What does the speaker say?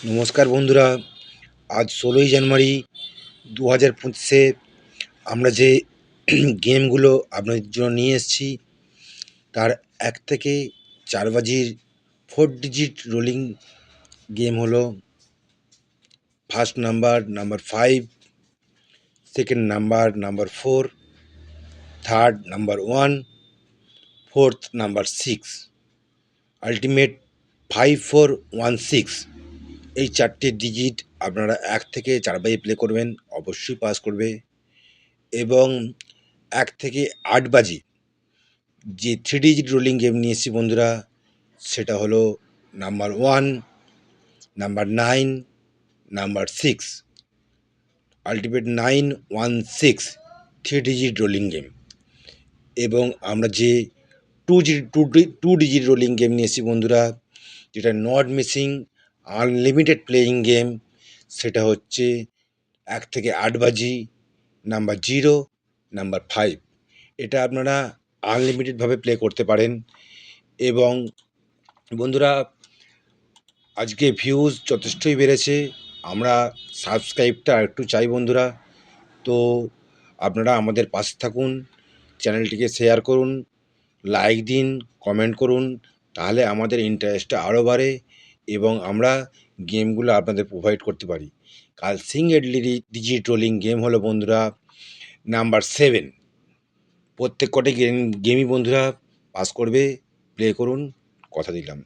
নমস্কার বন্ধুরা, আজ 16ই জানুয়ারি 2025-এ আমরা যে গেমগুলো আপনাদের জন্য নিয়ে এসেছি তার 1 থেকে 4 বাজির 4 ডিজিট রোলিং গেম হলো first number 5, second number 4, third number 1, fourth number 6, ultimate 5416। এই 4টে ডিজিট আপনারা 1 থেকে 4 বাজে প্লে করবেন, অবশ্যই পাস করবে। এবং 1 থেকে 8 বাজি যে 3 ডিজিট রোলিং গেম নিয়ে এসেছি বন্ধুরা, সেটা হলো number 1, number 9, number 6, ultimate 916 3 digit rolling game. এবং আমরা যে টু ডিজিট রোলিং গেম নিয়ে এসেছি বন্ধুরা, যেটা not missing unlimited playing game, সেটা হচ্ছে 1 থেকে 8 বাজি নাম্বার 0, নাম্বার 5। এটা আপনারা আনলিমিটেডভাবে প্লে করতে পারেন। এবং বন্ধুরা, আজকে ভিউজ যথেষ্টই বেড়েছে, আমরা সাবস্ক্রাইবটা একটু চাই বন্ধুরা। তো আপনারা আমাদের পাশে থাকুন, চ্যানেলটিকে শেয়ার করুন, লাইক দিন, কমেন্ট করুন, তাহলে আমাদের ইন্টারেস্টটা আরও বাড়ে এবং আমরা গেমগুলো আপনাদের প্রোভাইড করতে পারি। কাল সিঙ্গেল ডিজিট রোলিং গেম হলো বন্ধুরা নাম্বার 7। প্রত্যেক কটি গেমই বন্ধুরা পাস করবে, প্লে করুন, কথা দিলাম।